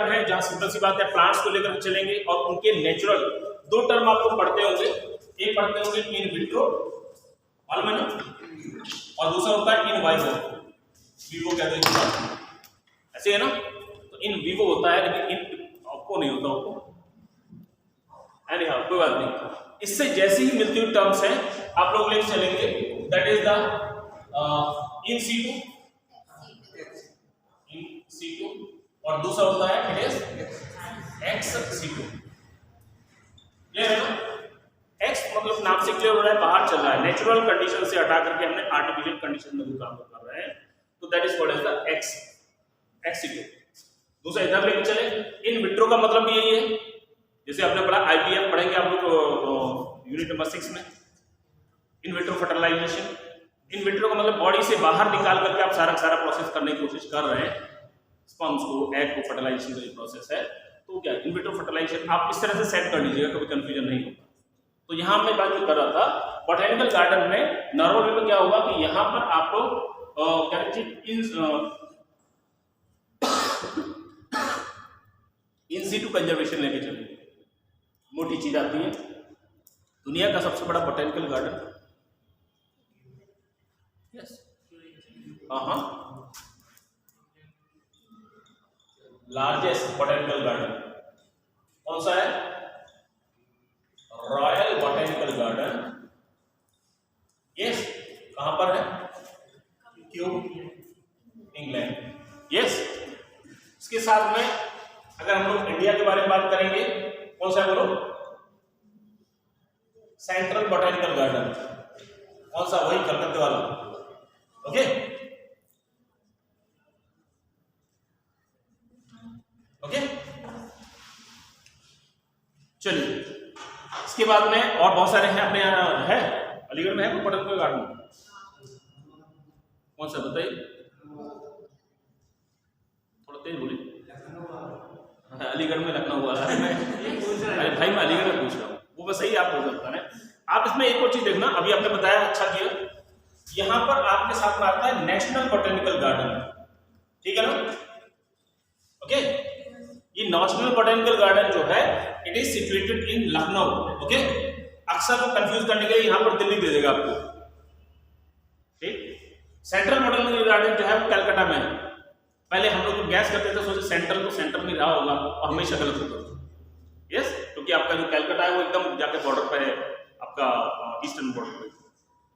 Garden है जहां simple सी बात है प्लांट्स को लेकर चलेंगे और उनके नेचुरल दो टर्म आपको पढ़ते होंगे, एक पढ़ते होंगे इन विट्रो मालूम है ना, और दूसरा होता है इन वाइवो, विवो कहते हैं ऐसे है ना, तो इन विवो होता है लेकिन इन आपको नहीं होता आपको, कोई बात नहीं। इससे जैसी ही मिलती हुई टर्म्स हैं आप लोग लेके चलेंगे, that is the in C2 और दूसरा होता है it is x C2। Clear है ना, एक्स मतलब नाम से क्लियर हो रहा है बाहर चल रहा है, नेचुरल कंडीशन से हटा करके हमने आर्टिफिशियल कंडीशन में काम कर रहे हैं, तो that is what is the x C2। दूसरा इधर लेके चले, इन विट्रो का मतलब भी यही है, जैसे आपने पढ़ा IVF पढ़ेंगे आप लोग यूनिट नंबर 6 में, in vitro fertilisation. In vitro का मतलब बॉडी से बाहर निकाल करके आप सारा प्रोसेस करने की कोशिश कर रहे हैं, स्पर्म्स को, एग को, फर्टिलाइजेशन का जो प्रोसेस है, तो क्या इन विट्रो फर्टिलाइजेशन आप इस तरह से सेट कर लीजिएगा, कभी कंफ्यूजन नहीं होगा। तो यहाँ मैं बात जो कर रहा था बोटेनिकल गार्डन में नॉर्मल वे में क्या होगा कि यहाँ पर आपको क्या इन सीटू कंजर्वेशन लेके चलेंगे, मोटी चीज आती है। दुनिया का सबसे बड़ा बोटेनिकल गार्डन, यस, हाँ, लार्जेस्ट बोटेनिकल गार्डन कौन सा है? Royal botanical garden, yes. कहां पर है? क्यों? England, yes. इसके साथ में अगर हम लोग इंडिया के बारे में बात करेंगे, कौन सा है बोलो? सेंट्रल बोटेनिकल गार्डन, कौन सा? वही कलकत्ते वाला, ओके। ओके, चलिए इसके बाद में और बहुत सारे हैं अपने यहाँ, है अलीगढ़ में है कोई बोटेनिकल गार्डन? कौन सा बताइए, थोड़ा तेज बोलिए। अलीगढ़ में, लखनऊ वाला है। अरे भाई मैं अलीगढ़ में पूछ रहा हूँ, वो बस सही आप बोल सकते हैं। आप इसमें एक और चीज देखना, अभी आपने बताया अच्छा किया, यहां पर आपके साथ में आता है नेशनल बोटेनिकल गार्डन, ठीक है ना, ओके। ये नेशनल बोटेनिकल गार्डन जो है it is situated in Lucknow, okay. अक्सर वो कंफ्यूज करने के लिए यहां पर दिल्ली दे देगा आपको, ठीक। सेंट्रल बोटेनिकल गार्डन जो है वो कलकत्ता में है। पहले हम लोग गैस करते थे, सोचे सेंट्रल तो सेंटर में रहा होगा, और हमेशा गलत होता था, यस, क्योंकि आपका जो कलकत्ता है वो एकदम जाके बॉर्डर पर है, आपका ईस्टर्न बॉर्डर पे।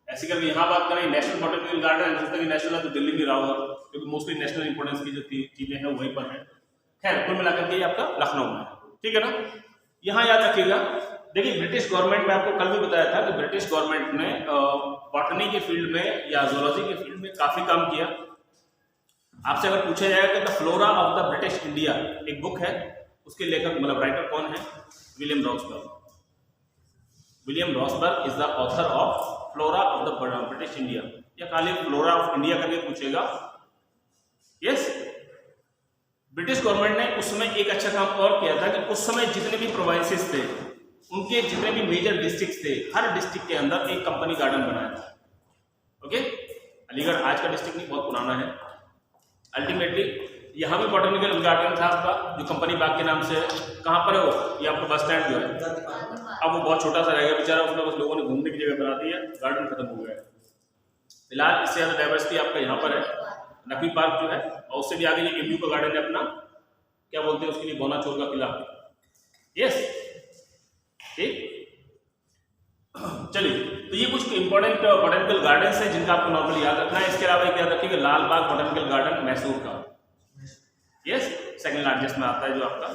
ऐसे करके यहाँ बात करें नेशनल बोटेनिकल गार्डन, जिसका नेशनल है तो दिल्ली में रहा होगा, क्योंकि मोस्टली नेशनल इंपोर्टेंस की जो चीजें हैं वहीं पर है। खैर कुल मिलाकर के आपका लखनऊ में, ठीक है ना। यहाँ याद रखिएगा, देखिए ब्रिटिश गवर्नमेंट में आपको कल भी बताया था कि ब्रिटिश गवर्नमेंट ने बॉटनी के फील्ड में या जूलॉजी के फील्ड में काफी काम किया। आपसे अगर पूछा जाएगा कि the flora of the British India एक बुक है, उसके लेखक मतलब राइटर कौन है? William Rosberg. William Rosberg is the author of flora of the British India, या खाली फ्लोरा ऑफ इंडिया करके पूछेगा, यस। ब्रिटिश गवर्नमेंट ने उस समय एक अच्छा काम और किया था कि उस समय जितने भी प्रोविंसेस थे, उनके जितने भी मेजर डिस्ट्रिक्ट थे, हर डिस्ट्रिक्ट के अंदर एक कंपनी गार्डन बनाया था, ओके। अलीगढ़ आज का डिस्ट्रिक्ट नहीं, बहुत पुराना है। अल्टीमेटली यहाँ भी बोटेनिकल गार्डन था आपका, जो कंपनी बाग के नाम से, कहाँ पर है वो? ये आपका बस स्टैंड जो है, अब वो बहुत छोटा सा रह गया बेचारा, उसमें बस लोगों ने घूमने की जगह बना दी है, गार्डन खत्म हो गया है। फिलहाल इससे ज्यादा डाइवर्सिटी आपका यहाँ पर है, नकवी पार्क जो है, और उससे भी आगे ये एमयू का गार्डन है अपना, क्या बोलते हैं उसके लिए, बोनाचौर का किला, यस, ठीक। चलिए, तो ये कुछ इंपॉर्टेंट बोटेनिकल गार्डन है जिनका आपको नॉर्मली याद रखना है। इसके अलावा एक याद रखिएगा लाल बाग बोटेनिकल गार्डन मैसूर का, यस, सेकंड लार्जेस्ट में आता है जो आपका।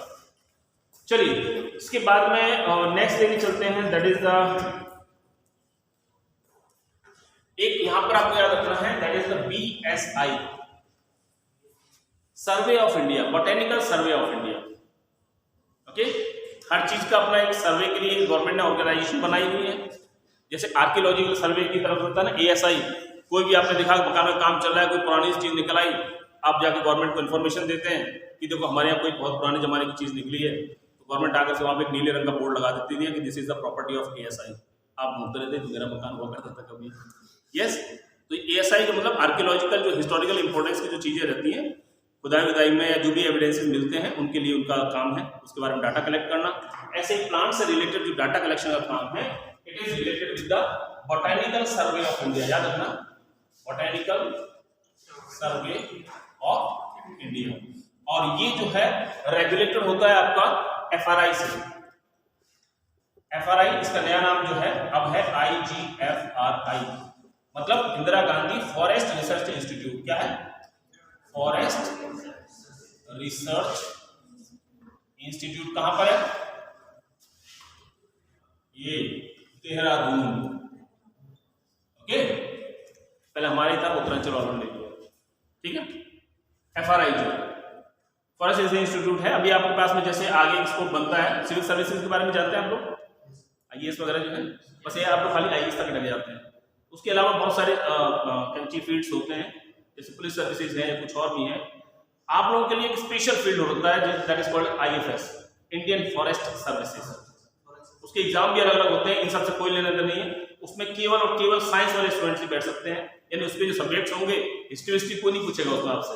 चलिए इसके बाद में नेक्स्ट लेके चलते हैं, दैट इज द, एक यहां पर आपको याद रखना है, that is the BSI, survey of India, botanical survey of India, okay. हर चीज का अपना एक सर्वे के लिए गवर्नमेंट ने ऑर्गेनाइजेशन बनाई हुई है। जैसे आर्कियोलॉजिकल सर्वे की तरफ होता है ना, ASI, कोई भी आपने देखा मकान में काम चल रहा है, कोई पुरानी चीज निकल आई, आप जाके गवर्नमेंट को इन्फॉर्मेशन देते हैं कि देखो हमारे यहाँ कोई बहुत पुराने जमाने की चीज निकली है, तो गवर्नमेंट आकर से वहाँ पे एक नीले रंग का बोर्ड लगा देती है कि this is the property of ASI। आप ढूंढते रहते, तो मेरा मकान हुआ करता था कभी, यस। तो ASI का मतलब आर्कियोलॉजिकल जो हिस्टोरिकल इंपोर्टेंस की जो चीजें रहती हैं, खुदाई विदाई में या जो भी एविडेंसेस मिलते हैं उनके लिए उनका काम है उसके बारे में डाटा कलेक्ट करना। ऐसे ही प्लांट से रिलेटेड जो डाटा कलेक्शन का काम है it is related with the botanical survey of India. याद रखना, बॉटैनिकल सर्वे ऑफ इंडिया। और ये जो है रेगुलेटेड होता है आपका FRI से। FRI इसका नया नाम जो है अब है IGFRI, मतलब Indira Gandhi forest research institute. क्या है? Forest research institute. कहां पर है? ये देहरादून। ओके, पहले हमारे था उत्तरांचल वालों ने लिया, ठीक है। FRI जो फॉरेस्ट रिसर्च इंस्टीट्यूट है। अभी आपके पास में जैसे आगे स्कोप बनता है, सिविल सर्विसेज के बारे में जानते हैं आप लोग, IAS वगैरह जो है, बस ये आप लोग खाली IAS तक लग जाते हैं। उसके अलावा बहुत सारे कैंची फील्ड्स होते हैं, जैसे पुलिस सर्विसेज है या कुछ और भी है। आप लोगों के लिए एक स्पेशल फील्ड होता है that is called IFS, Indian forest services. उसके एग्जाम भी अलग अलग होते हैं, इन सबसे कोई लेना देना नहीं है। उसमें केवल और केवल साइंस वाले स्टूडेंट्स ही बैठ सकते हैं, यानी उसके जो सब्जेक्ट्स होंगे हिस्ट्री कोई नहीं पूछेगा उसमें आपसे।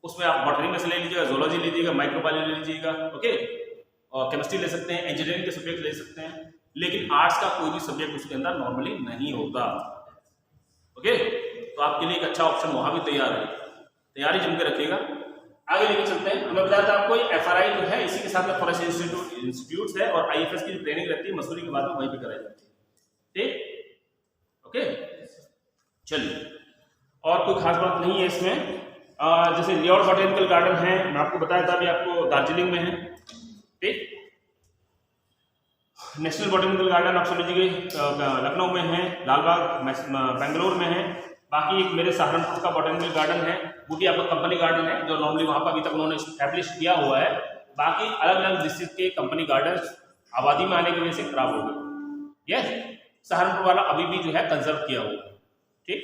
उसमें आप बॉटनी में से ले लीजिएगा, जोलॉजी ले लीजिएगा, माइक्रोबायोलॉजी ले लीजिएगा, ओके, और केमिस्ट्री ले सकते हैं, इंजीनियरिंग के सब्जेक्ट ले सकते हैं, लेकिन आर्ट्स का कोई भी सब्जेक्ट उसके अंदर नॉर्मली नहीं होता। ओके, तो आपके लिए एक अच्छा ऑप्शन वहां भी तैयार है, तैयारी जम के रखिएगा। आगे लेके चलते हैं। हमें बताया था आपको FRI जो है इसी के साथ में फॉरेस्ट इंस्टीट्यूट है और IFS की जो ट्रेनिंग रहती है मसूरी के बाद में वहीं पे कराई जाती है, ठीक। ओके, चलिए, और कोई खास बात नहीं है इसमें। जैसे न्योर बॉटेनिकल गार्डन है, मैं आपको बताया था अभी आपको दार्जिलिंग में है, ठीक। नेशनल बॉटेनिकल गार्डन आप समझ लीजिए लखनऊ में है, लालबाग बेंगलोर में है। बाकी एक मेरे सहारनपुर का बॉटेनिकल गार्डन है, वो भी आपका कंपनी गार्डन है, जो नॉर्मली वहाँ पर अभी तक उन्होंने एस्टैब्लिश किया हुआ है। बाकी अलग अलग डिस्ट्रिक्ट के कंपनी गार्डन आबादी में आने की वजह से खराब हो गए। यस, सहारनपुर वाला अभी भी जो है कंजर्व किया हुआ है, ठीक।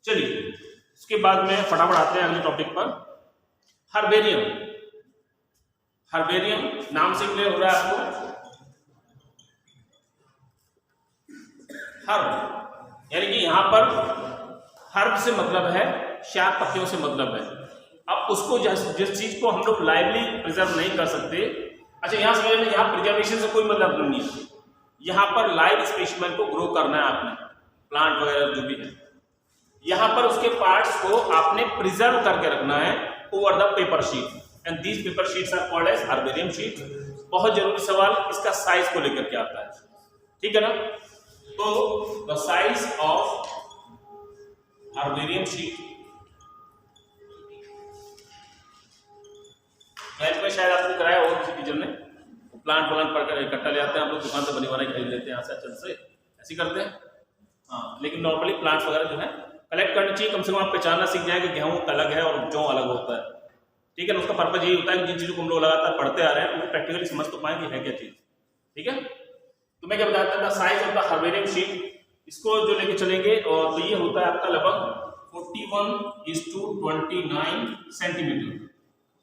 चलिए, उसके बाद में फटाफट आते हैं अगले टॉपिक पर। हर्बेरियम। हर्बेरियम नाम से क्लियर हो रहा है आपको, हर्ब यानी कि यहां पर हर्ब से मतलब है शाक पत्तियों से मतलब है। अब उसको जिस चीज को हम लोग लाइवली प्रिजर्व नहीं कर सकते, अच्छा यहां समझ लें, यहाँ प्रिजर्वेशन से कोई मतलब नहीं है, यहाँ पर लाइव स्पेसिमेन को ग्रो करना है आपने, प्लांट वगैरह जो भी है, यहाँ पर उसके पार्ट्स को आपने प्रिजर्व करके रखना है over the paper sheet, and these paper sheets are called as herbarium sheet. बहुत जरूरी सवाल इसका साइज को लेकर के आता है, ठीक है ना। तो the size of herbarium sheet, में शायद आपको कराया होगा किसी टीचर ने, प्लांट पढ़कर इकट्ठा ले आते हैं, हम लोग दुकान से बनी बनाई खरीद लेते हैं यहाँ से, अच्छे से ऐसे करते हैं, हाँ। लेकिन नॉर्मली प्लांट्स वगैरह जो है कलेक्ट करनी चाहिए, कम से कम आप पहचानना सीख जाए कि गेहूं अलग है और जौ अलग होता है, ठीक है ना। उसका पर्पज यही होता है कि जिन चीज़ों को हम लोग लगातार पढ़ते आ रहे हैं वो प्रैक्टिकली समझ तो पाएं कि है क्या चीज़, ठीक है। तो मैं क्या बताता था, size of the herbarium sheet, इसको जो लेके चलेंगे, और तो ये होता है आपका लगभग 41:29 सेंटीमीटर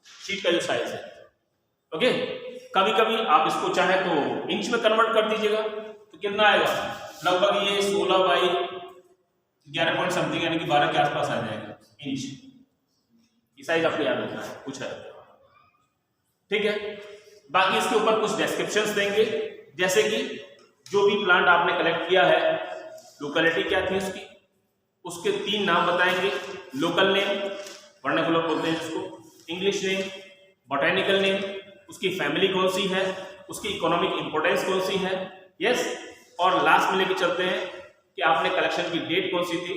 शीट का जो साइज है, ओके। कभी कभी आप इसको चाहे तो इंच में कन्वर्ट कर दीजिएगा, तो कितना आएगा, लगभग ये 16/11 पॉइंट समथिंग यानी कि 12 के आसपास आ जाएगा इंच। ये साइज आपको याद रखना है, कुछ है, ठीक है। बाकी इसके ऊपर कुछ डिस्क्रिप्शंस देंगे, जैसे कि जो भी प्लांट आपने कलेक्ट किया है, लोकेलिटी क्या थी उसकी, उसके 3 नाम बताएंगे, लोकल नेम वर्नाकुलर बोलते हैं जिसको, इंग्लिश नेम, बॉटेनिकल नेम, उसकी फैमिली कौन सी है, उसकी इकोनॉमिक इंपोर्टेंस कौन सी है, यस। और लास्ट में लेके चलते हैं कि आपने कलेक्शन की डेट कौन सी थी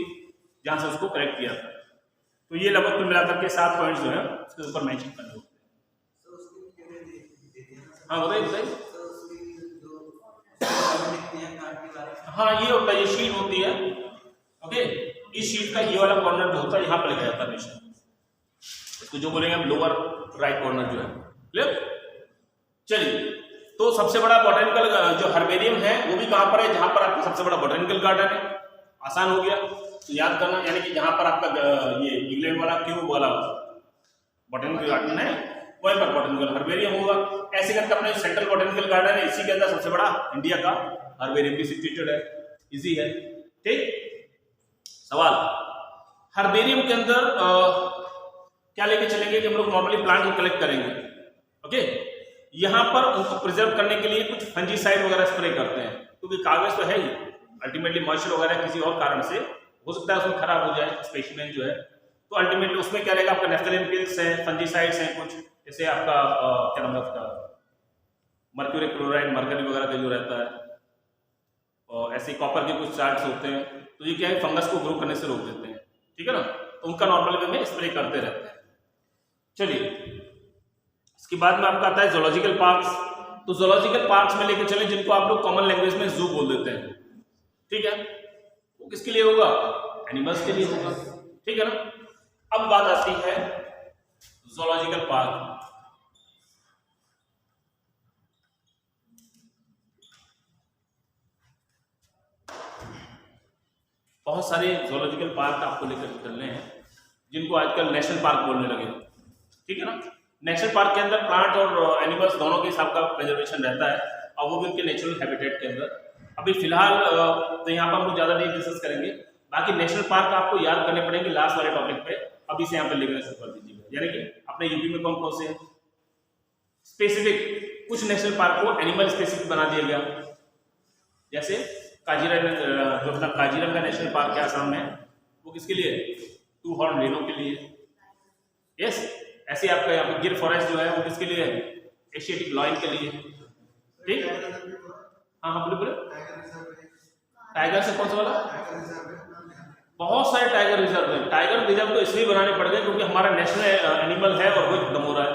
जहां से उसको कलेक्ट किया था। तो ये लगभग कुल मिलाकर के 7 पॉइंट्स जो है उसके ऊपर मैचिंग करने होते हैं। हाँ बताइए बताइए। हाँ ये होता है, ये शीट होती है, ओके। इस शीट का ये वाला कॉर्नर जो होता है यहाँ पर लिखा जाता है हमेशा, इसको जो बोलेंगे हम लोअर राइट कॉर्नर जो है, क्लियर। चलिए, तो सबसे बड़ा बॉटेनिकल जो हर्बेरियम है वो भी कहाँ पर है, जहां पर आपका सबसे बड़ा बॉटेनिकल गार्डन है। आसान हो गया, तो याद करना, यानी कि जहां पर आपका ये इंग्लैंड वाला क्यूब वाला बॉटेनिकल गार्डन है वहीं पर बॉटेनिकल हर्बेरियम होगा। ऐसे करके अपने सेंट्रल बॉटेनिकल गार्डन है, इसी के अंदर सबसे बड़ा इंडिया का हर्बेरियम भी सिचुएटेड है, इजी है, ठीक। सवाल, हर्बेरियम के अंदर क्या लेके चलेंगे कि हम लोग नॉर्मली प्लांट को कलेक्ट करेंगे, ओके। यहाँ पर उनको प्रिजर्व करने के लिए कुछ फंजीसाइड वगैरह स्प्रे करते हैं, क्योंकि कागज तो है ही, अल्टीमेटली मॉइस्चर वगैरह किसी और कारण से हो सकता है उसमें खराब हो जाए स्पेसिमेन जो है, तो अल्टीमेटली उसमें क्या रहेगा, आपका नेफ्थलीन पिल्स है, फंजीसाइड्स हैं कुछ, जैसे आपका क्या नाम है उसका, मर्क्यूरी क्लोराइड, मरकरी वगैरह का जो रहता है, और ऐसे कॉपर के कुछ चार्ट्स होते हैं, तो ये क्या है, फंगस को ग्रो करने से रोक देते हैं, ठीक है ना। तो उनका नॉर्मल वे में स्प्रे करते रहते हैं। चलिए, इसके बाद में आपका आता है जूलॉजिकल पार्क्स। तो जूलॉजिकल पार्क्स में लेके चले, जिनको आप लोग कॉमन लैंग्वेज में जू बोल देते हैं, ठीक है। वो किसके लिए होगा, एनिमल्स के लिए होगा, ठीक है ना। अब बात आती है जूलॉजिकल पार्क। बहुत सारे जूलॉजिकल पार्क आपको लेकर चलने हैं, जिनको आजकल नेशनल पार्क बोलने लगे, ठीक है ना। नेशनल पार्क के अंदर प्लांट और एनिमल्स दोनों के हिसाब का प्रिजर्वेशन रहता है, और वो भी उनके नेचुरल हैबिटेट के अंदर। अभी फिलहाल तो यहाँ पर हम लोग ज़्यादा नहीं डिस्कस करेंगे, बाकी नेशनल पार्क आपको याद करने पड़ेंगे लास्ट वाले टॉपिक पे, अभी से यहाँ पे लिखना शुरू कर दीजिएगा। यानी कि अपने यूपी में कौन कौन से स्पेसिफिक कुछ नेशनल पार्क को एनिमल स्पेसिफिक बना दिया गया, जैसे काजीरंगा, जो अपना काजीरंगा नेशनल पार्क है आसाम में, वो किसके लिए, 2 हॉर्न रेनो के लिए, यस। ऐसे आपका यहाँ पे गिर फॉरेस्ट जो है वो किसके लिए है, एशियाटिक लॉयन के लिए, ठीक। हाँ हाँ, बोले टाइगर से कौन सा वाला, बहुत सारे टाइगर रिजर्व है। टाइगर रिजर्व तो इसलिए बनाने पड़ गए क्योंकि हमारा नेशनल एनिमल है और वो खत्म हो रहा है,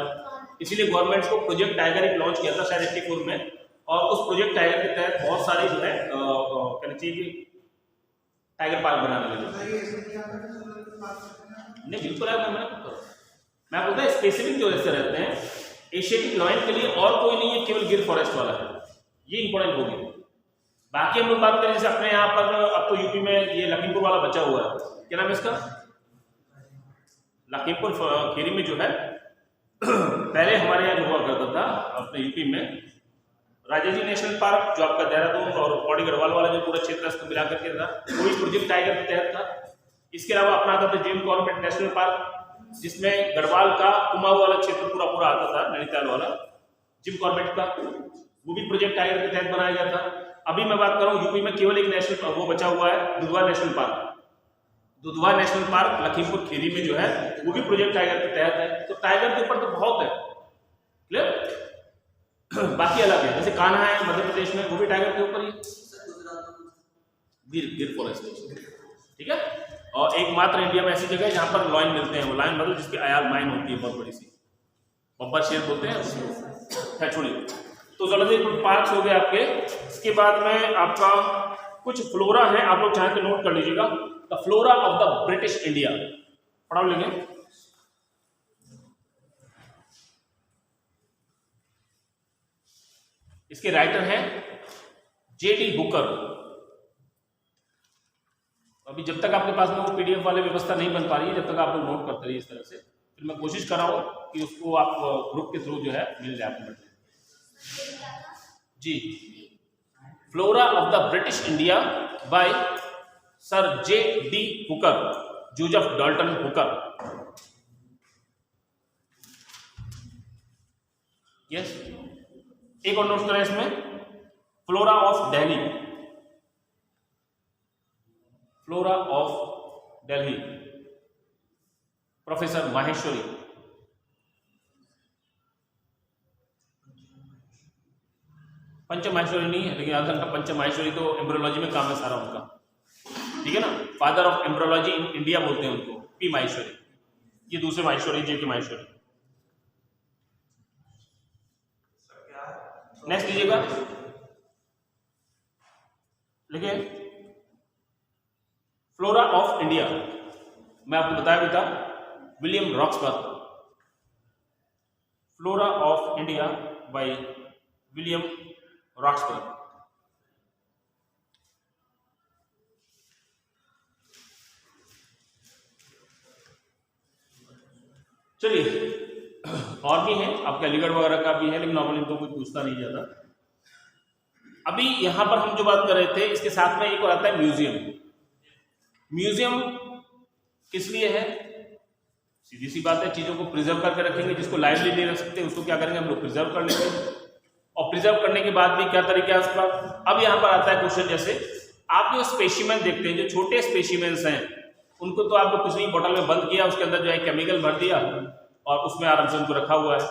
इसीलिए गवर्नमेंट को प्रोजेक्ट टाइगर एक लॉन्च किया था शायद 84 में, और उस प्रोजेक्ट टाइगर के तहत बहुत सारे जो है कहना चाहिए कि टाइगर पार्क बनाने लगे। नहीं बिल्कुल मैं बोलता है स्पेसिफिक जो ऐसे रहते हैं एशियाटिक लॉयन के लिए, और कोई नहीं है, केवल गिर फॉरेस्ट वाला है, ये इंपॉर्टेंट हो गया। बाकी हम लोग बात करें जैसे अपने यहाँ पर अब तो यूपी में ये लखीमपुर वाला बचा हुआ है, क्या नाम है इसका, लखीमपुर खीरी में जो है पहले हमारे यहाँ जो हुआ करता था अपने यूपी में, राजा जी नेशनल पार्क जो आपका देहरादून और पौड़ी गढ़वाल वाला जो पूरा क्षेत्र है उसको मिला करके था, वो इस प्रोजेक्ट टाइगर के तहत था। इसके अलावा अपना आता था जिम कॉर्बेट नेशनल पार्क, जिसमें गढ़वाल का कुमाऊं वाला क्षेत्र पूरा पूरा आता था, नैनीताल वाला जिम कॉर्बेट का, वो भी प्रोजेक्ट टाइगर के तहत बनाया गया था। अभी मैं बात कर रहा हूँ यूपी में केवल एक नेशनल वो बचा हुआ है, Dudhwa national park. Dudhwa national park Lakhimpur Kheri में जो है वो भी प्रोजेक्ट टाइगर के तहत है। तो टाइगर के ऊपर तो बहुत है, क्लियर। बाकी अलग है, जैसे कान्हा है मध्य प्रदेश में, वो भी टाइगर के ऊपर ही, गिर फॉरेस्ट, ठीक है। और एकमात्र इंडिया में ऐसी जगह है जहां पर लॉयन मिलते हैं, वो लॉयन मतलब जिसकी आयाल माइन होती है बहुत बड़ी सी, बब्बर शेर बोलते हैं उसको, छोड़िए। तो जूलॉजिकल पार्क्स हो गए आपके। इसके बाद में आपका कुछ फ्लोरा है, आप लोग चाहें तो नोट कर लीजिएगा, the flora of the British India, पढ़ा लेंगे। इसके राइटर हैं J.D. हुकर। अभी जब तक आपके पास में वो पीडीएफ वाले व्यवस्था नहीं बन पा रही है, जब तक आप लोग नोट करते रहिए इस तरह से, फिर मैं कोशिश कर रहा हूँ कि उसको आप ग्रुप के थ्रू जो है मिल जाए आपको जी। Flora of the British India by sir J.D. Hooker, Joseph Dalton Hooker, yes. एक और नोट करें इसमें, flora of Delhi, flora of Delhi, professor Maheshwari, पंच माहेश्वरी नहीं है, लेकिन आजकल का पंच माहेश्वरी तो एम्ब्रियोलॉजी में काम है सारा उनका, ठीक है ना। Father of embryology in India बोलते हैं उनको, P माहेश्वरी। ये दूसरे माहेश्वरी J.K. माहेश्वरी। नेक्स्ट लीजिएगा, लिखिए फ्लोरा ऑफ इंडिया, मैं आपको बताया भी था William Roxburgh, flora of India by William Roxburgh. चलिए, और भी है आपके अलीगढ़ वगैरह का भी है, लेकिन नॉर्मली तो कोई पूछता नहीं जाता। अभी यहां पर हम जो बात कर रहे थे, इसके साथ में एक और आता है म्यूजियम। म्यूजियम किस लिए है, सीधी सी बात है, चीज़ों को प्रिजर्व करके रखेंगे। जिसको लाइवली नहीं रख सकते उसको क्या करेंगे हम लोग, प्रिजर्व कर लेंगे। और प्रिजर्व करने के बाद भी क्या तरीका है उसका। अब यहाँ पर आता है क्वेश्चन, जैसे आप जो स्पेसिमेन देखते हैं, जो छोटे स्पेसिमेंस हैं, उनको तो आपको कुछ नहीं, बोतल में बंद किया, उसके अंदर जो है केमिकल भर दिया और उसमें आराम से उनको रखा हुआ है।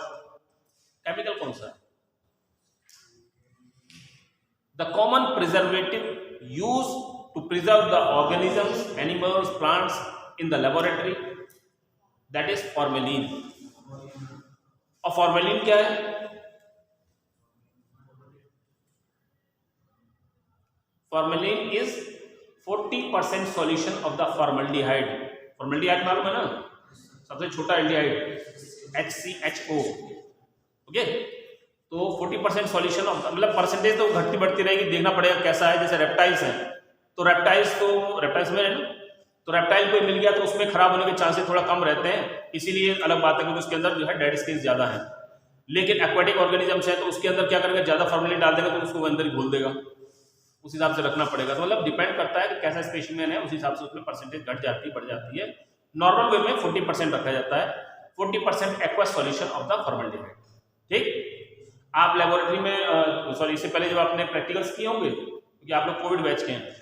केमिकल कौन सा है? The common preservative use to preserve the organisms, animals, plants in the laboratory, that is formalin. और फॉर्मेलिन क्या है? Formalin is 40% solution of the formaldehyde. Formaldehyde मालूम है ना, सबसे छोटा एल्डिहाइड, HCHO। ओके, तो 40% सॉल्यूशन ऑफ, मतलब परसेंटेज तो घटती बढ़ती रहेगी, देखना पड़ेगा कैसा है। जैसे रेप्टाइल्स हैं, तो रेप्टाइल्स में है ना, तो रेप्टाइल कोई मिल गया तो उसमें खराब होने के चांसेस थोड़ा कम रहते हैं, इसीलिए अलग बात है क्योंकि उसके अंदर जो है डेड स्किन ज्यादा है। लेकिन एक्वाटिक ऑर्गेनिजम्स है तो उसके अंदर क्या करेगा, ज्यादा फॉर्मेलिन डाल देगा तो उसको अंदर ही घोल देगा, उस हिसाब से रखना पड़ेगा। तो मतलब डिपेंड करता है कि कैसा स्पेसिमेन है, उस हिसाब से उसमें परसेंटेज घट जाती है बढ़ जाती है। नॉर्मल वे में 40% रखा जाता है, 40% aqua solution of the formaldehyde. ठीक, आप लेबोरेटरी में सॉरी इससे पहले जब आपने प्रैक्टिकल्स किए होंगे, क्योंकि आप लोग कोविड बैच के हैं,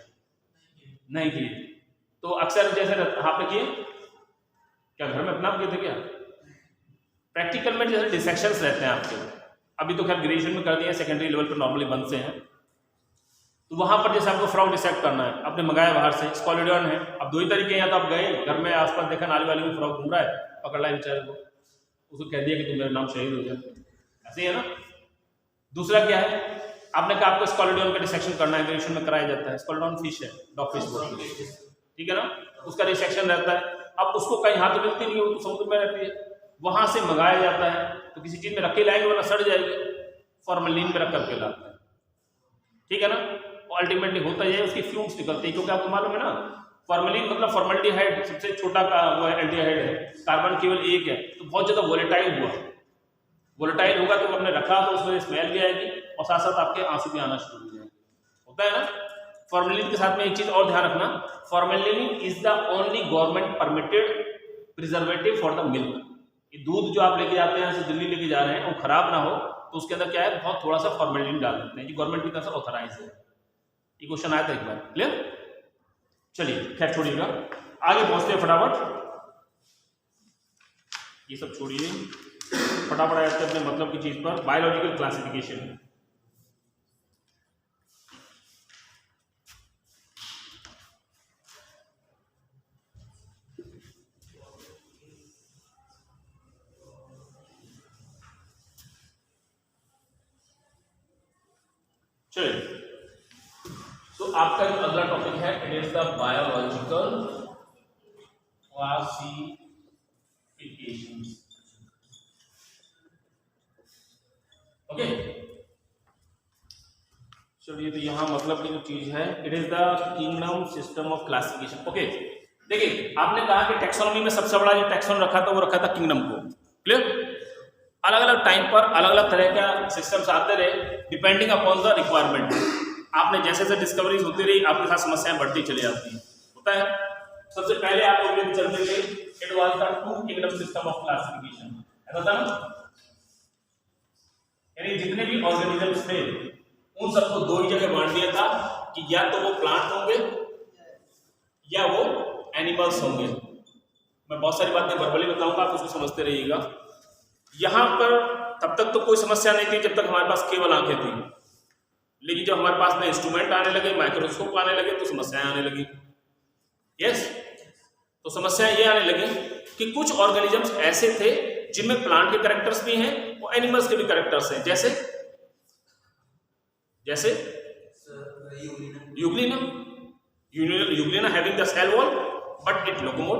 नहीं किए, तो अक्सर जैसे आपने किए क्या, घर में अपना किए थे क्या? प्रैक्टिकल में जैसे डिसेक्शंस रहते हैं आपके, अभी तो खैर ग्रेजुएशन में कर दिए, सेकेंडरी लेवल पर नॉर्मली बंद से हैं, तो वहां पर जैसे आपको फ्रॉग डिसेक्ट करना है, आपने मंगाया बाहर से, स्कॉलिडन है। अब दो ही तरीके हैं, या तो आप गए घर में आसपास देखा नाली वाली में फ्रॉग घूम रहा है, पकड़ लाए बेचारे को, उसको कह दिया कि तुम मेरा नाम शहीद हो जाए, ऐसे ही है ना। दूसरा क्या है, आपने कहा आपको स्कॉलिडन का डिसेक्शन करना है, ग्रेजुएशन में कराया जाता है। स्कॉलिडन फिश है, डॉग फिश बोलते हैं, ठीक है ना, उसका डिसेक्शन रहता है। अब उसको कहीं हाथ तो मिलती नहीं है, वो तो समुद्र में रहती है, वहां से मंगाया जाता है, तो किसी चीज में रख के लाएंगे वरना सड़ जाएगी, फॉर्मेलिन में रख करके लाते हैं, ठीक है ना। अल्टीमेटली होता है उसकी फ्यूम्स निकलती है, क्योंकि आपको मालूम है ना, फॉर्मेलिन मतलब फॉर्मल्डिहाइड सबसे छोटा का वो है, एल्डिहाइड है, कार्बन केवल एक है, तो बहुत ज्यादा वोलेटाइल हुआ, वोलेटाइल होगा तो आपने रखा तो उसमें स्मेल भी आएगी और साथ साथ आपके आंसू भी आना शुरू हो जाएंगे, होता है ना। फॉर्मेलिन के साथ में एक चीज और ध्यान रखना, formalin is the only government permitted preservative for the milk. ये दूध जो आप लेके जाते हैं से दिल्ली लेके जा रहे हैं, वो खराब ना हो तो उसके अंदर क्या है, बहुत थोड़ा सा फॉर्मेलिन डाल देते हैं, गवर्नमेंट की तरफ से ऑथराइज है। ये क्वेश्चन आया था एक बार, क्लियर। चलिए खैर छोड़िएगा, आगे पहुंचते हैं फटाफट, ये सब छोड़िए, फटाफट आते हैं अपने मतलब की चीज पर, बायोलॉजिकल क्लासिफिकेशन। चलिए, तो आपका जो अगला टॉपिक है, it is the biological classification. Okay, चलिए, तो यहां मतलब की जो चीज है, it is the kingdom system of classification. Okay, देखिए आपने कहा कि टैक्सोनॉमी में सबसे बड़ा जो टैक्सोन रखा था वो रखा था किंगडम को, क्लियर। अलग अलग टाइम पर अलग अलग तरह का सिस्टम्स आते रहे, डिपेंडिंग अपॉन द रिक्वायरमेंट। आपने जैसे जैसे डिस्कवरीज होती रही, आपके साथ समस्याएं बढ़ती चली जाती हैं, होता है। सबसे पहले आप लोग लेके चलते थे, it was the two kingdom system of classification, ऐसा था ना, यानी जितने भी ऑर्गेनिजम्स थे उन सबको दो ही जगह बांट दिया था कि या तो वो प्लांट होंगे या वो एनिमल्स होंगे। मैं बहुत सारी बातें वर्बली बताऊंगा, आप उसको समझते रहिएगा। यहां पर तब तक तो कोई समस्या नहीं थी जब तक हमारे पास केवल आंखें थी, लेकिन जब हमारे पास में इंस्ट्रूमेंट आने लगे, माइक्रोस्कोप आने लगे, तो समस्याएं आने लगी। यस, तो समस्याएं ये आने लगी कि कुछ ऑर्गेनिजम्स ऐसे थे जिनमें प्लांट के कैरेक्टर्स भी हैं और एनिमल्स के भी कैरेक्टर्स हैं, जैसे जैसे Euglena, Euglena having the cell wall but it locomote,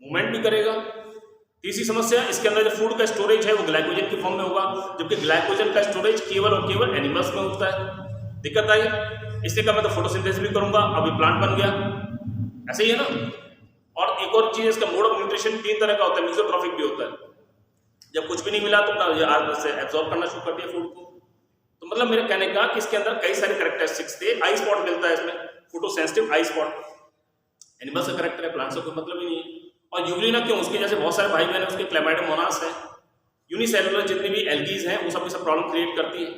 movement भी करेगा। तीसरी समस्या, इसके अंदर जो फूड का स्टोरेज है वो ग्लाइकोजन की फॉर्म में होगा, जबकि ग्लाइकोजन का स्टोरेज केवल और केवल एनिमल्स में होता है। दिक्कत आई, इसलिए का मैं तो फोटोसिंथेसिस भी करूंगा, अभी प्लांट बन गया, ऐसे ही है ना। और एक और चीज, इसका मोड ऑफ न्यूट्रिशन 3 तरह का होता है, मेसोट्रॉफिक भी होता है, जब कुछ भी नहीं मिला तो अपना एब्जॉर्ब करना शुरू कर दिया फूड को। तो मतलब मेरे कहने का कि इसके अंदर कई सारे कैरेक्टरिस्टिक्स थे। आई स्पॉट मिलता है इसमें, फोटो सेंसिटिव आई स्पॉट, एनिमल्स का कैरेक्टर है, प्लांट्स का कोई मतलब ही नहीं है। और यूग्लिना क्यों, उसके जैसे बहुत सारे भाई बहन उसके क्लेमाइडोमोनास है, यूनिसेलुलर जितनी भी एल्गीज हैं वो सब प्रॉब्लम क्रिएट करती है।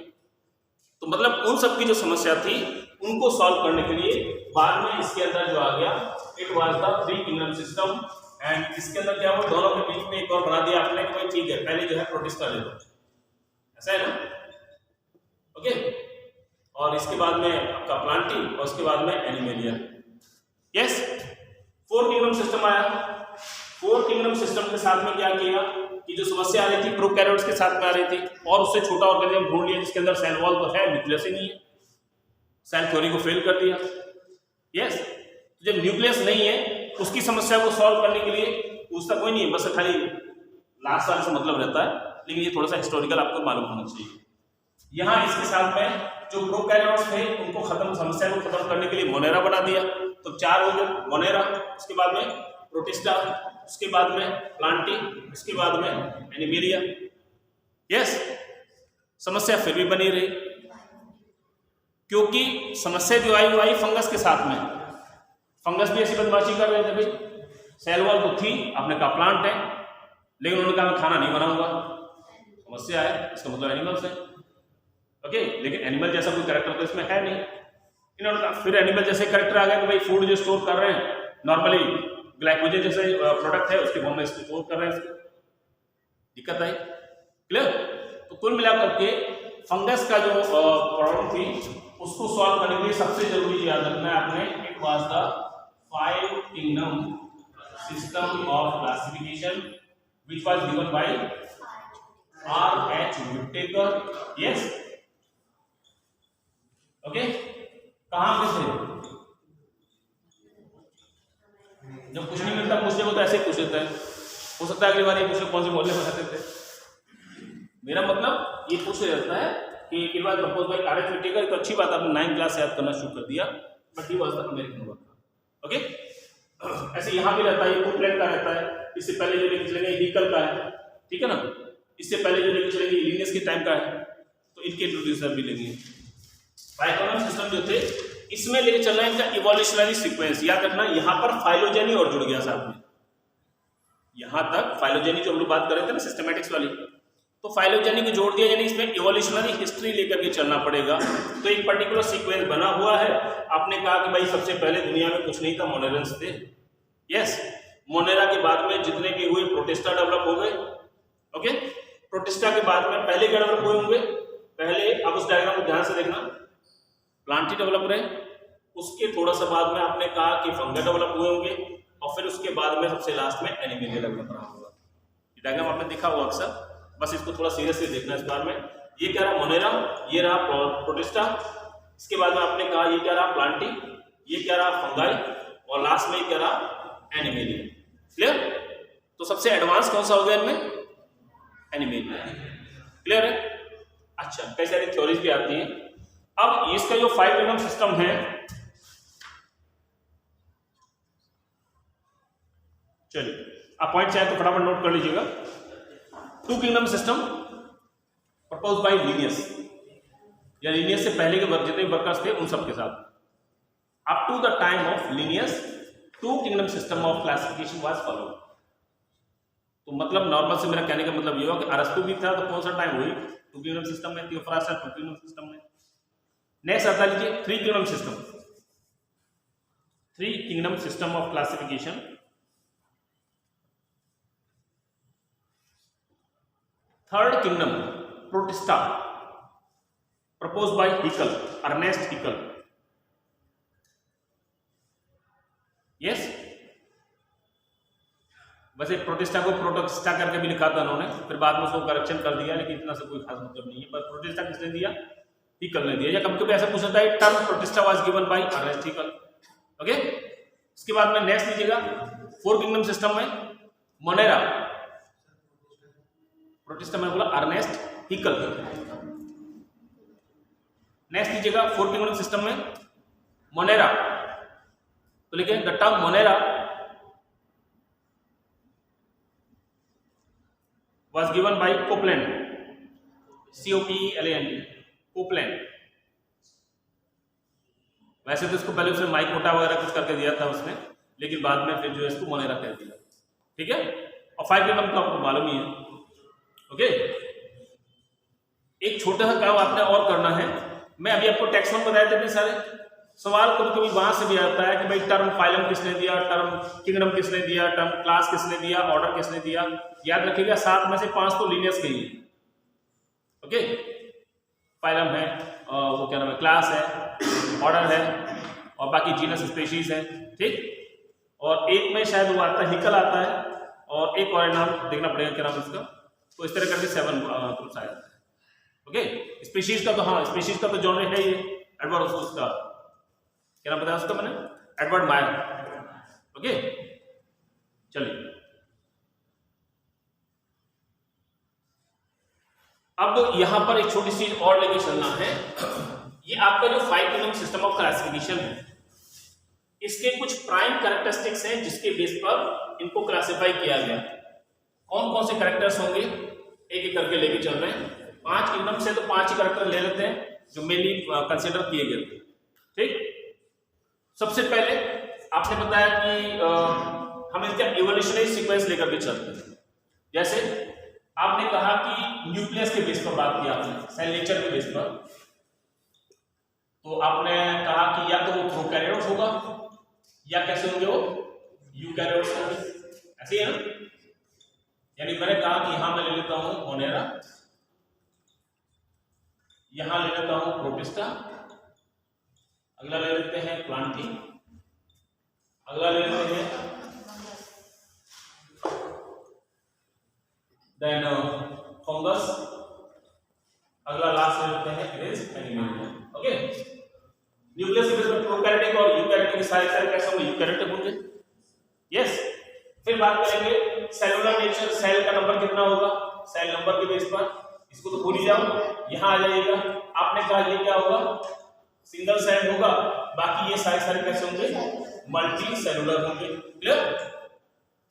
तो मतलब उन सब की जो समस्या थी उनको सॉल्व करने के लिए बाद में इसके अंदर जो आ गया it was the 3 kingdom system. And इसके अंदर क्या हुआ, दोनों के बीच में एक और बना दिया आपने कि भाई ठीक है पहले जो है प्रोटिस्टा ले लो, ऐसा है ना, ओके। और इसके बाद में आपका प्लांटी और उसके बाद में एनिमेलिया। यस, 4 किंगडम सिस्टम आया। 4 किंगडम सिस्टम के साथ में क्या किया कि जो समस्या आ रही थी प्रोकैरियोट्स के साथ में आ रही थी और उससे छोटा ऑर्गेनिज्म ढूंढ लिया जिसके अंदर सेल वॉल तो है, न्यूक्लियस ही नहीं है, सेल थ्योरी को फेल कर दिया। यस, तो जब न्यूक्लियस नहीं है उसकी समस्या को सॉल्व करने के लिए पूछता कोई नहीं है, बस खाली लास्ट साल से मतलब रहता है, लेकिन ये थोड़ा सा हिस्टोरिकल आपको मालूम होना चाहिए। यहाँ इसके साथ में जो प्रोकैरियोट्स थे उनको समस्या को खत्म करने के लिए मोनेरा बना दिया, तो 4 हो गए मोनेरा, उसके बाद में प्रोटिस्टा, उसके बाद में प्लांटी, उसके बाद में एनिमेलिया। यस, समस्या फिर भी बनी रही क्योंकि समस्या जो आई वो आई फंगस के साथ में। फंगस भी ऐसी बदमाशी कर रहे थे भाई, सेल वॉल तो थी, आपने कहा प्लांट है, लेकिन उन्होंने कहा मैं खाना नहीं बनाऊंगा, समस्या है, इसका मतलब एनिमल्स है, ओके। लेकिन एनिमल जैसा कोई कैरेक्टर तो इसमें है नहीं। इन्होंने कहा फिर एनिमल जैसे कैरेक्टर आ गया कि भाई फूड जो स्टोर कर रहे हैं नॉर्मली ग्लाइकोजन जैसे प्रोडक्ट है उसके फॉर्म में स्टोर कर रहे हैं, इसको दिक्कत आई। क्लियर? तो कुल मिलाकर के फंगस का जो प्रॉब्लम थी उसको सॉल्व करने के लिए सबसे जरूरी याद रखना है आपने, it was the 5 kingdom system of classification which was given bye R.H. Whittaker। Yes, okay. कहां पे थे? जब कुछ नहीं मिलता पूछने को तो ऐसे ही पूछ लेता है, हो सकता है अगली बार ये पूछे कौन से मोहल्ले में रहते थे। मेरा मतलब ये पूछ रहता है कि एक बार प्रपोज बाय R.H. Whittaker, तो अच्छी बात आपने 9th क्लास से याद करना शुरू कर दिया, but he was the American worker, okay. ऐसे यहाँ भी रहता है, ये कोपलैंड का रहता है, इससे पहले जो लेके चलेंगे हिकल का है, ठीक है ना, इससे पहले जो लेके चलेंगे लिनियस के टाइम का है, तो इनके इंट्रोड्यूसर भी लेंगे। फाइलोजेनी सिस्टम जो थे इसमें लेके चलना है इनका इवोल्यूशनरी सीक्वेंस, याद रखना यहाँ पर फाइलोजेनी और जुड़ गया साथ में। यहाँ तक फाइलोजेनी जो हम लोग बात कर रहे थे ना सिस्टमैटिक्स वाली, तो फाइलोजेनी को जोड़ दिया, यानी इसमें इवोल्यूशनरी हिस्ट्री लेकर के चलना पड़ेगा। तो एक पर्टिकुलर सीक्वेंस बना हुआ है। आपने कहा कि भाई सबसे पहले दुनिया में कुछ नहीं था, मोनेरन्स थे। यस, मोनेरा के बाद में जितने भी हुए प्रोटिस्टा डेवलप हो गए, ओके। प्रोटिस्टा के बाद में पहले क्या डेवलप हुए होंगे, पहले अब उस डायग्राम को ध्यान से देखना, प्लांटी डेवलप रहे, उसके थोड़ा सा बाद में आपने कहा कि फंगा डेवलप हुए होंगे, और फिर उसके बाद में सबसे लास्ट में एनिमेलिया डेवलप रहा होगा। ये डायग्राम आपने देखा होगा अक्सर, बस इसको थोड़ा सीरियसली देखना इस बार में। ये क्या रहा मोनेरा, ये रहा प्रोटिस्टा, इसके बाद में आपने कहा ये क्या रहा प्लांटी, ये क्या रहा फंगाई, और लास्ट में क्या रहा एनिमेलिया। क्लियर? तो सबसे एडवांस कौन सा हो गया इनमें, एनिमेलिया। क्लियर है? अच्छा, कई सारी थ्योरीज भी आती हैं। अब इसका जो 5 किंगडम सिस्टम है, चलिए आप पॉइंट चाहे तो फटाफट नोट कर लीजिएगा। 2 kingdom system propose by Linnaeus, या लिनियस से पहले के जितने वर्कर्स थे उन सब के साथ, up to the time of Linnaeus 2 kingdom system of classification was followed. तो मतलब नॉर्मल से मेरा कहने का मतलब ये हुआ कि अरस्तु भी था तो कौन सा टाइम हुई 2 किंगडम सिस्टम में, थियोफ्रास्ट 2 किंगडम सिस्टम में। नेक्स्ट आता लीजिए 3 kingdom system, 3 kingdom system of classification. Third kingdom Protista propose by Haeckel, Ernst Haeckel. Yes, वैसे प्रोटिस्टा को प्रोटोस्टा करके भी लिखा था उन्होंने, फिर बाद में उसको करेक्शन कर दिया, लेकिन इतना से कोई खास मतलब नहीं है। पर प्रोटिस्टा किसने दिया, हिकल ने दिया। या कभी कभी ऐसा पूछा था term Protista was given by Ernst Haeckel, okay. इसके बाद में नेक्स्ट लीजिएगा 4 किंगडम सिस्टम में मोनेरा, प्रोटिस्टा में बोला अर्नेस्ट हिकल। नेक्स्ट लीजिएगा 4 किंगडम सिस्टम में मोनेरा, तो लिखिए the term Monera was given by Copeland, C-O-P-E-L-A-N-D, Copeland। वैसे तो इसको पहले उसने माइकोटा वगैरह कुछ करके दिया था उसने, लेकिन बाद में फिर जो है इसको मोनेरा कह दिया। ठीक है, और 5 किंगडम तो आपको मालूम ही है। ओके, एक छोटा सा काम आपने और करना है। मैं अभी आपको टैक्सोन बताए थे, सारे सवाल कभी कभी वहां से भी आता है कि भाई टर्म फाइलम किसने दिया, टर्म किंगडम किसने दिया, टर्म क्लास किसने दिया, ऑर्डर किसने दिया। याद रखिएगा 7 में से 5 तो लीनियर्स के ही है। ओके, फाइलम है, वो क्या नाम है, क्लास है, ऑर्डर है, और बाकी जीनस स्पीशीज है। ठीक, और एक में शायद वो आता है, हिकल आता है, और एक और नाम देखना पड़ेगा क्या नाम इसका। तो इस तरह करके 7 ग्रुप्स आया। ओके, स्पीशीज का तो हाँ, स्पीशीज का तो जॉनर है ये एडवर्ड, उसका क्या नाम बताया उसका मैंने, एडवर्ड मायर। ओके, चलिए अब यहां पर एक छोटी सी और लेके चलना है। ये आपका जो 5 किंगडम सिस्टम ऑफ क्लासिफिकेशन है, इसके कुछ प्राइम कैरेक्टरिस्टिक्स हैं जिसके बेस पर इनको क्लासिफाई किया गया। कौन कौन से कैरेक्टर्स होंगे एक एक करके लेके चल रहे हैं। 5 किंगडम से तो 5 ही कैरेक्टर ले लेते हैं जो मेनली कंसीडर किए गए थे। ठीक, सबसे पहले आपने बताया कि हम इसका इवोल्यूशनरी सीक्वेंस लेकर के चलते हैं। जैसे आपने कहा कि न्यूक्लियस के बेस पर बात की आपने, सेल नेचर के बेस पर, तो आपने कहा कि या तो वो प्रोकैरियोट्स होगा या कैसे होंगे वो यूकैरियोट्स होंगे, ऐसे ही है ना। यानी मैंने कहा कि यहां मैं ले लेता हूं मोनेरा, यहां ले लेता हूं प्रोटिस्टा, अगला ले लेते हैं प्लांटी, अगला ले लेते हैं देन फंगस, अगला लास्ट ले लेते हैं it is animal. Okay, nucleus के बेस पर प्रोकैरियोटिक और यूकैरियोटिक सारे कैसे होंगे, यूकैरियोटिक होंगे। यस, फिर बात करेंगे सेलुलर नेचर, सेल का नंबर कितना होगा, सेल नंबर के बेस पर, इसको तो भूल ही जाओ, यहां आ जाइएगा। आपने कहा ये क्या होगा, सिंगल सेल होगा, बाकी ये सारे कैसे होंगे, मल्टी सेलुलर होंगे। क्लियर।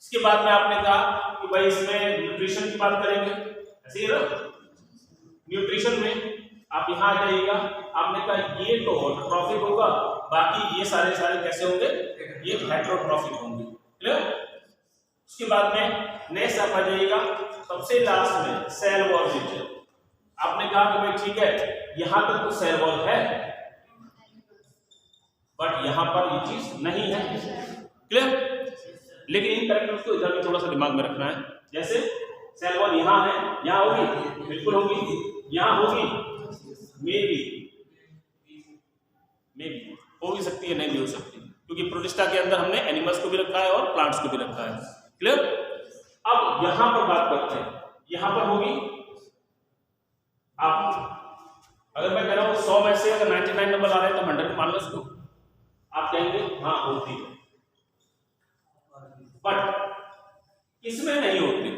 इसके बाद में आपने कहा कि भाई इसमें न्यूट्रिशन की बात करेंगे, ऐसे ही ना। न्यूट्रिशन में आप यहां आ जाइएगा, आपने कहा ये तो ऑटोट्रॉफिक होगा, बाकी ये सारे कैसे होंगे, ये हेटेरोट्रॉफिक होंगे। क्लियर। उसके बाद में नेक्स्ट आप आ जाइएगा सबसे लास्ट में सेल वॉल नेचर। आपने कहा कि भाई ठीक है यहां तक तो सेल वॉल है, बट यहां पर ये चीज नहीं है। क्लियर। लेकिन इन कैरेक्टर्स को इधर भी थोड़ा सा दिमाग में रखना है। जैसे सेल वॉल यहां है, यहां होगी, बिल्कुल होगी, यहां होगी, मे बी हो भी सकती है, नहीं भी हो सकती, क्योंकि प्रोटिस्टा के अंदर हमने एनिमल्स को भी रखा है और प्लांट्स को भी रखा है। क्लियर। अब यहां पर बात करते हैं, यहां पर होगी, आप अगर मैं कह रहा हूं 100 में से अगर 99 नंबर आ रहे हैं तो 100 मान लो उसको, आप कहेंगे हाँ होती है, बट इसमें नहीं होती।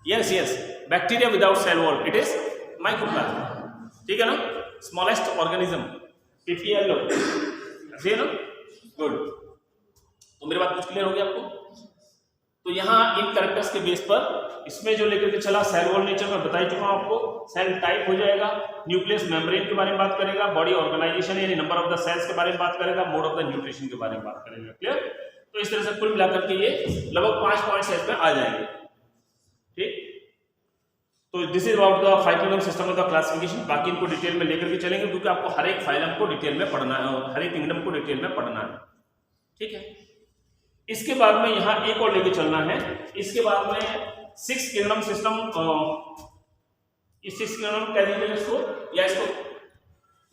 Yes, bacteria without cell wall it is mycoplasma. ठीक है ना, स्मॉलेस्ट ऑर्गेनिज्म, पीपीएल ऐसे है ना। गुड, तो मेरी बात कुछ क्लियर हो गई आपको। तो यहाँ इन कैरेक्टर्स के बेस पर इसमें जो लेकर के चला सेल वॉल नेचर में बता ही चुका हूं आपको। सेल टाइप हो जाएगा, न्यूक्लियस मेम्ब्रेन के बारे में बात करेगा, बॉडी ऑर्गेनाइजेशन यानी नंबर ऑफ द सेल्स के बारे में बात करेगा, मोड ऑफ द न्यूट्रिशन के बारे में बात करेगा। क्लियर। तो इस तरह से कुल मिलाकर के ये लगभग 5 पॉइंट्स इसमें आ जाएंगे। ठीक, तो this is about the 5 kingdom system of the classification. बाकी इनको डिटेल में लेकर के चलेंगे क्योंकि आपको हर एक फाइलम को डिटेल में पढ़ना है, हर एक किंगडम को डिटेल में पढ़ना है। ठीक है। इसके बाद में यहां एक और लेके चलना है। इसके बाद में 6 किंगडम सिस्टम, इस 6 किंगडम कह दीजिए इसको, या इसको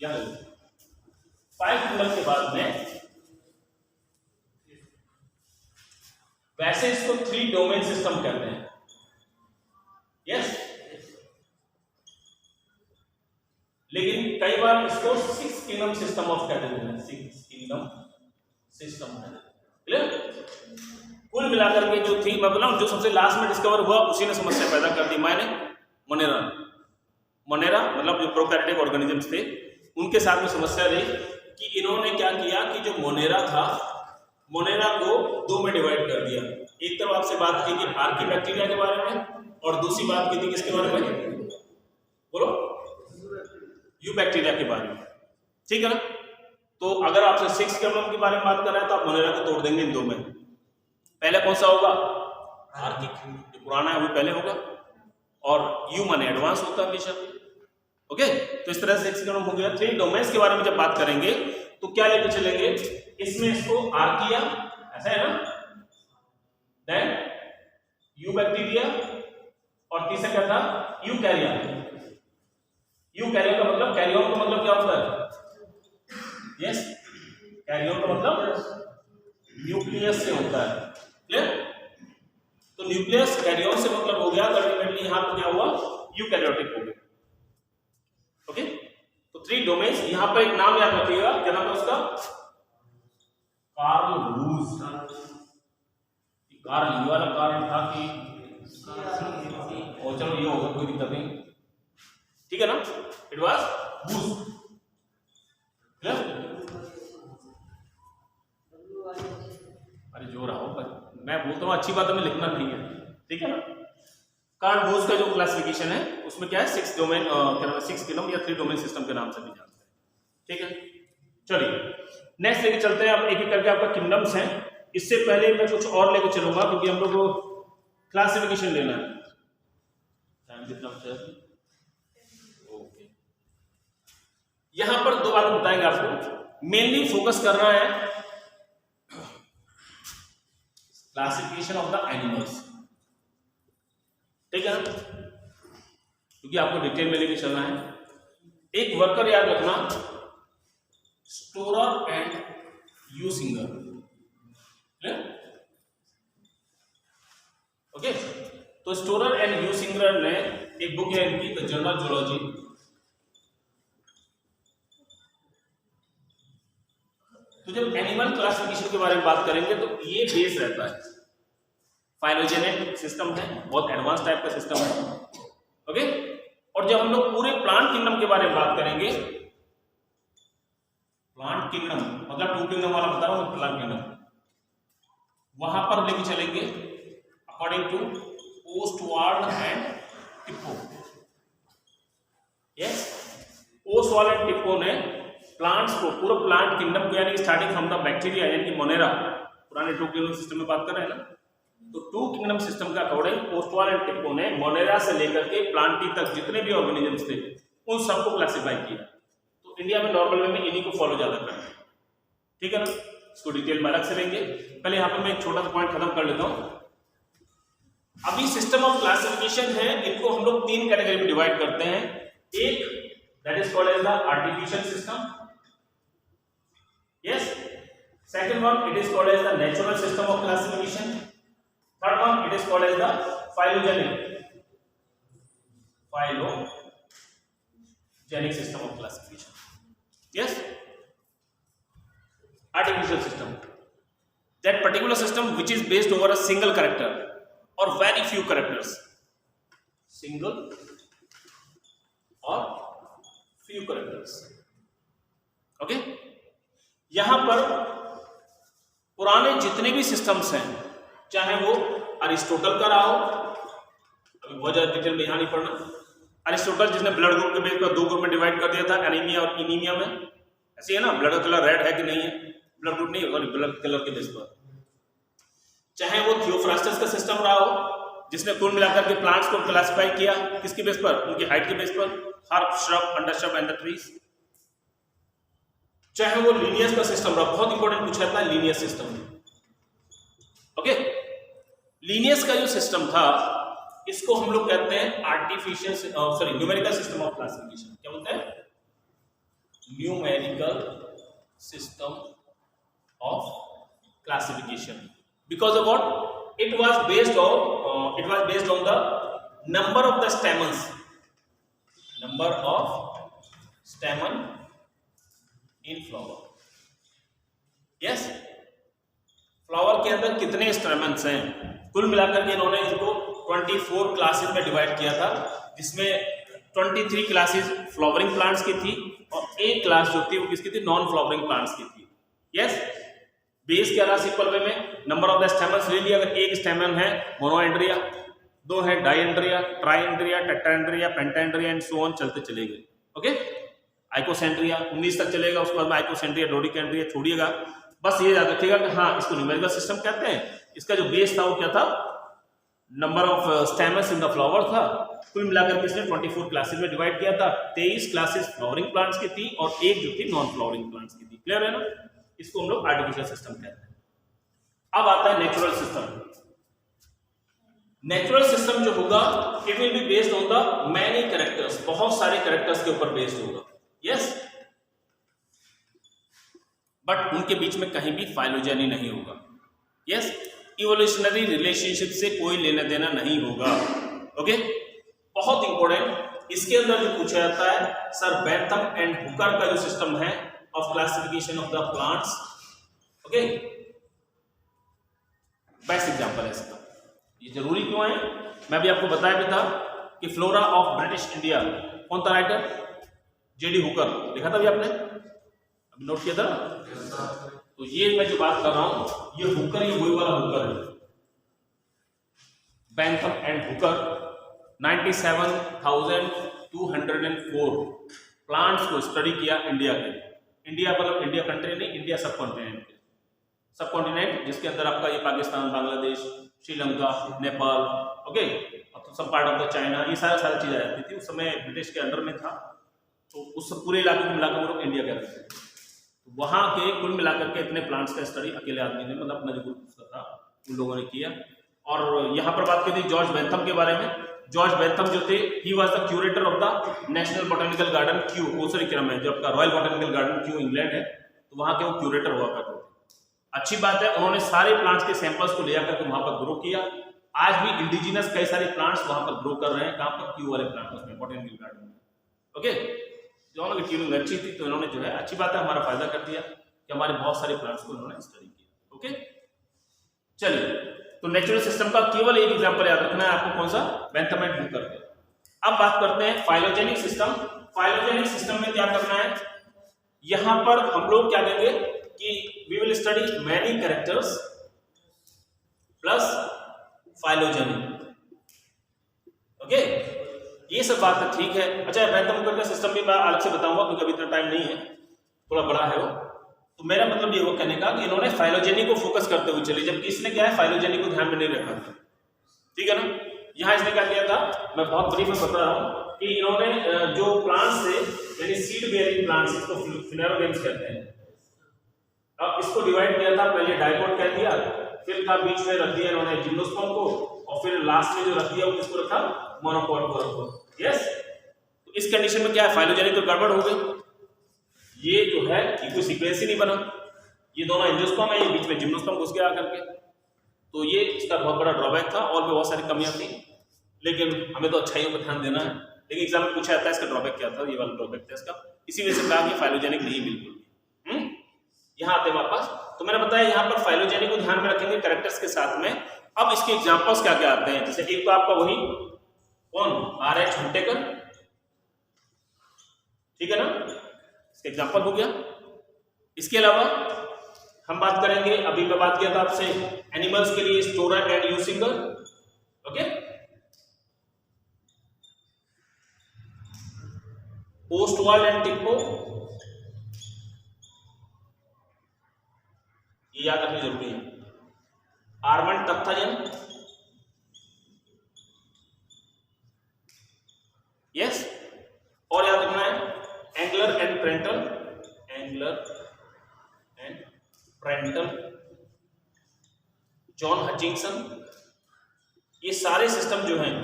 यहां 5 किंगडम के बाद में वैसे इसको 3 डोमेन सिस्टम कहते हैं। यस, लेकिन कई बार इसको 6 किंगडम सिस्टम ऑफ कहते हैं, 6 किंगडम सिस्टम है। क्लियर। कुल मिलाकर के जो थी मैं बोला जो सबसे लास्ट में डिस्कवर हुआ उसी ने समस्या पैदा कर दी। मैंने मोनेरा मतलब जो प्रोकैरियोटिक ऑर्गेनिजम्स थे उनके साथ में समस्या रही कि इन्होंने क्या किया कि जो मोनेरा था, मोनेरा को 2 में डिवाइड कर दिया। एक तरफ आपसे बात की कि आर्कीबैक्टीरिया के बारे में और दूसरी बात की थी किसके बारे में, बोलो, यूबैक्टीरिया के बारे में। ठीक है ना। तो अगर आपसे 6 किंगडम के बारे में बात कर रहे हैं तो आप मोनेरा को तोड़ देंगे इन 2 में। पहले कौन सा होगा, आर्किक, जो पुराना है वो पहले होगा, और यू माने एडवांस होता है हमेशा। ओके, तो इस तरह से 6 किंगडम हो गया। 3 डोमेन्स के बारे में जब बात करेंगे तो क्या लेके चलेंगे, इसमें इसको आर्किया ऐसा है ना, देन यूबैक्टीरिया, और तीसरा क्या था यूकैरिया। यूकैरिया का मतलब, कैरियन का मतलब क्या होता है, यस, कैरियन का मतलब न्यूक्लियस से होता है, क्लियर। तो न्यूक्लियस कैरियन से मतलब हो गया, तो अल्टीमेटली यहां पर क्या हुआ, यूकैरियोटिक हो गया। ओके, तो 3 डोमेन्स। यहां पर एक नाम याद रखिएगा, क्या नाम है उसका, कार्ल रूज। कार्ल ये वाला कार्ल था कि, और चलो ये होगा, कोई दिक्कत नहीं, ठीक है ना, इट वाज रूज, क्लियर। अरे जो रहा हो, मैं बोलता हूँ अच्छी बात हमें लिखना नहीं है, ठीक है ना। कार्ल रूज का जो क्लासिफिकेशन है उसमें क्या है, 6 डोमेन, क्या नाम है, 6 किंगडम या 3 डोमेन सिस्टम के नाम से भी जानते हैं, ठीक है। चलिए नेक्स्ट लेके चलते हैं, अब एक एक करके आपका किंगडम्स हैं। इससे पहले मैं कुछ और लेके चलूंगा, क्योंकि हम लोग को क्लासिफिकेशन लेना है। ओके, यहां पर 2 बात बताएंगे आपको, मेनली फोकस करना है क्लासिफिकेशन ऑफ द एनिमल्स, ठीक है, क्योंकि आपको डिटेल में लेके चलना है। एक वर्कर याद रखना, स्टोरर एंड यूसिंगर, ओके। तो स्टोरर एंड यूसिंगर ने एक बुक है इनकी, द जनरल जूलॉजी। तो जब एनिमल क्लासिफिकेशन के बारे में बात करेंगे तो ये बेस रहता है, फाइलोजेनेटिक सिस्टम है, बहुत एडवांस टाइप का सिस्टम है, ओके। और जब हम लोग पूरे प्लांट किंगडम के बारे में बात करेंगे, प्लांट किंगडम मतलब 2 किंगडम वाला बता रहा हूं, प्लांट किंगडम वहां पर लेके चलेंगे according to Ostwald and Tippo. Yes, Ostwald and Tippo ने प्लांट्स को, पूरा प्लांट किंगडम को, यानी स्टार्टिंग फ्रॉम द बैक्टीरिया यानी कि मोनेरा, पुराने 2 किंगडम सिस्टम में बात कर रहे हैं ना, तो 2 किंगडम सिस्टम का अकॉर्डिंग ओस्टवाल्ड एंड टिप्पो ने मोनेरा से लेकर के प्लांटी तक जितने भी ऑर्गेनिजम्स थे उन सबको क्लासिफाई किया। तो इंडिया में नॉर्मल वे में इन्हीं को फॉलो ज्यादा करते हैं, ठीक है ना, इसको डिटेल में अलग से लेंगे। पहले यहाँ पर मैं एक छोटा सा पॉइंट खत्म कर लेता हूँ। अभी सिस्टम ऑफ क्लासिफिकेशन है, इनको हम लोग 3 कैटेगरी में डिवाइड करते हैं। एक that is called as the artificial system, yes. Second one it is called as the natural system of classification. Third one it is called as the phylogenic system of classification, yes. Artificial system, that particular system which is based over a single character or very few characters, single or few characters, okay। यहां पर पुराने जितने भी systems हैं, चाहे वो Aristotle का रहा हो, अभी बहुत ज्यादा डिटेल में यहां नहीं पढ़ना, अरिस्टोटल जिसने ब्लड ग्रुप के बेस पर 2 ग्रुप में डिवाइड कर दिया था, एनीमिया और इनीमिया में, ऐसे है ना, ब्लड का कलर रेड है कि नहीं है, ब्लड ग्रुप नहीं, सॉरी ब्लड कलर के बेस पर। चाहे वो थियोफ्रास्टस का सिस्टम रहा हो, जिसने कुल मिलाकर के प्लांट्स को क्लासिफाई किया, किसके बेस पर, उनकी हाइट के बेस पर, herb, shrub, undershrub and the trees. चाहे वो लीनियस का सिस्टम रहा, बहुत इंपॉर्टेंट पूछा था लीनियस सिस्टम, ओके। लीनियस का जो सिस्टम था, इसको हम लोग कहते हैं artificial, sorry numerical system of classification. क्या बोलते हैं, numerical system of classification, because of what it was based on the number of the stamens, number of stamen in flower, yes। Flower के अंदर कितने स्टेमन्स हैं, कुल मिलाकर के इन्होंने इसको 24 क्लासेस में डिवाइड किया था, जिसमें 23 क्लासेस फ्लावरिंग प्लांट्स की थी और एक क्लास जो थी वो किसकी थी, नॉन फ्लावरिंग प्लांट्स की थी, यस। बेस क्या रहा, सिंपल वे में नंबर ऑफ द स्टेमन्स ले लिया, अगर एक स्टेमन है मोनोएंड्रिया, 2 है डाइएंड्रिया, ट्राइएंड्रिया, टेट्राएंड्रिया, पेंटाएंड्रिया एंड सो ऑन चलते चलेंगे, ओके। आइकोसेंड्रिया 19 तक चलेगा, उसके बाद में आइकोसेंड्रिया, डोडिकेंड्रिया छोड़िएगा, बस ये याद रखिएगा कि हाँ, इसको न्यूमेरिकल सिस्टम कहते हैं। इसका जो बेस था वो क्या था, number of stems in the flower था। कुल मिलाकर के इसने 24 क्लासेस में डिवाइड किया था। 23 क्लासेस फ्लावरिंग प्लांट्स की थी और एक जो थी नॉन फ्लावरिंग प्लांट्स की थी। क्लियर है ना? इसको हम लोग आर्टिफिशियल सिस्टम कहते हैं। अब आता है नेचुरल सिस्टम। नेचुरल सिस्टम जो होगा it will be based on the many characters, बहुत सारे कैरेक्टर्स के ऊपर बेस्ड होगा। यस, बट उनके बीच में कहीं भी फाइलोजेनी नहीं होगा। यस, इवोल्यूशनरी रिलेशनशिप से कोई लेना देना नहीं होगा। ओके, बहुत इंपॉर्टेंट। इसके अंदर जो पूछा जाता है सर बेंथम एंड हुकर का जो सिस्टम है of classification of the plants, okay, best example है इसका। ये जरूरी क्यों है? मैं भी आपको बताया भी था कि फ्लोरा ऑफ ब्रिटिश इंडिया कौन था राइटर? JD Hooker. देखा था भी आपने, अभी नोट किया था ना? तो ये मैं जो बात कर रहा हूं ये हुकर, ये वही वाला हुकर है। बेंथम एंड हुकर 97,204 प्लांट्स को स्टडी किया इंडिया के। इंडिया मतलब इंडिया कंट्री नहीं, India subcontinent, subcontinent जिसके अंदर आपका ये पाकिस्तान, बांग्लादेश, श्रीलंका, नेपाल, ओके, और some part of the China, ये सारी चीजें आती थी। उस समय ब्रिटिश के अंडर में था, तो उस पूरे इलाके को मिलाकर वो लोग इंडिया कहते थे। तो वहां के कुल मिलाकर के इतने प्लांट्स का स्टडी अकेले आदमी ने, मतलब अपना जो ग्रुप था उन लोगों ने किया। और यहाँ पर बात की थी जॉर्ज बेंथम के बारे में। जॉर्ज बेंथम जो थे he was the curator of the national botanical garden Q, दूसरे क्रम है जो आपका royal botanical garden Q England है, तो वहां के वो क्यूरेटर हुआ करते थे। अच्छी बात है, उन्होंने सारे प्लांट्स के सैंपल्स को ले जाकर के वहां पर ग्रो किया। आज भी इंडिजिनस कई सारे प्लांट्स वहां पर ग्रो कर रहे हैं। कहां पर? क्यू वाले प्लांट्स में, बॉटेनिकल गार्डन में। ओके, जो उनकी ट्यूनिंग अच्छी थी तो इन्होंने जो है, अच्छी बात है, हमारा फायदा कर दिया कि हमारे बहुत सारे प्लांट्स को इन्होंने स्टडी किया। ओके, चलिए, तो नेचुरल सिस्टम का केवल एक एग्जांपल याद रखना है आपको, कौन सा? Bentham and Hooker. अब बात करते हैं फाइलोजेनिक सिस्टम। फाइलोजेनिक सिस्टम में क्या करना है? यहां पर हम लोग क्या देंगे कि we will study many characters plus phylogeny. Okay, ये सब बात है, ठीक है। अच्छा, बेंथम हुकर का सिस्टम भी मैं अलग से बताऊंगा क्योंकि अभी इतना टाइम नहीं है, थोड़ा बड़ा है वो। तो मेरा मतलब ये वो कहने का कि इन्होंने फाइलोजेनी को फोकस करते हुए चले, जबकि इसने क्या है, फाइलोजेनी को ध्यान में नहीं रखा था। ठीक है ना? यहाँ इसने क्या किया था, मैं बहुत ब्रीफ में बता रहा हूँ कि इन्होंने जो प्लांट्स थे, यानी सीड बेयरिंग प्लांट्स, इसको फिनेरोगेम्स कहते हैं। अब इसको डिवाइड किया था, पहले डाइकोट कह दिया, फिर था बीच में रख दिया इन्होंने जिम्नोस्पर्म को, और फिर लास्ट में जो रख दिया किसको रखा? मोनोकोट को रखा। यस, तो इस कंडीशन में क्या है, फाइलोजेनी तो गड़बड़ हो गई। ये जो है ये कोई सीक्वेंस ही नहीं बना, ये दोनों एंजियोस्पर्म है, ये बीच में जिम्नोस्पर्म घुस गया आकर के, तो ये इसका बहुत बड़ा ड्रॉबैक था। और भी बहुत सारी कमियां थी, लेकिन हमें तो अच्छाइयों पर ध्यान देना है। लेकिन एग्जाम में पूछा जाता है इसका ड्रॉबैक क्या था, ये वाला ड्रॉबैक था इसका, इसी वजह से कहा कि फाइलोजेनिक नहीं बिल्कुल। यहाँ आते वापस, तो मैंने बताया यहाँ पर फाइलोजेनिक को ध्यान में रखेंगे कैरेक्टर्स के साथ में। अब इसके एग्जाम्पल्स क्या क्या आते हैं, जैसे एक तो आपका वही कौन, RH हुंटेकर, ठीक है ना, इसका एग्जाम्पल हो गया। इसके अलावा हम बात करेंगे, अभी मैं बात किया था आपसे एनिमल्स के लिए, स्टोरर एंड यूसिंगर। ओके, ओस्टवाल्ड एंड टिप्पो, ये याद रखनी जरूरी है। आर्मंड तख्ताजन, यस, और याद रखना है Engler and Prantl, Engler and Prantl, John Hutchinson. ये सारे सिस्टम जो हैं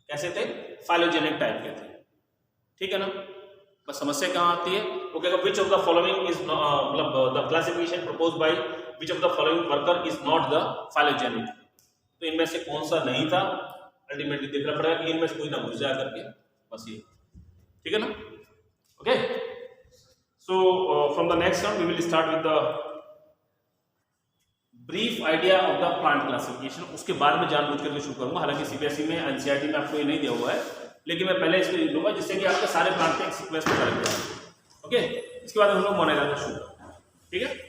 कैसे थे, फाइलोजेनिक टाइप के थे। ठीक है ना? बस समस्या कहां आती है, वो कहेगा which of the following is, मतलब the classification proposed by which of the following worker is not the phylogenic. तो इनमें से कौन सा नहीं था, अल्टीमेटली देखना पड़ेगा कि इनमें से कोई ना घुस जाए करके, बस ये। ठीक है ना? Okay, so from the next one we will start with the brief idea of the plant classification. उसके बाद में जानबूझ करके शुरू करूंगा, हालांकि सीबीएसई में, एनसीईआरटी में आपको ये नहीं दिया हुआ है, लेकिन मैं पहले इसको लिख लूंगा जिससे कि आपके सारे प्लांट के एक सीक्वेंस में करेंगे। ओके, इसके बाद हम लोग मोनेलाइजेशन शुरू करेंगे। ठीक है?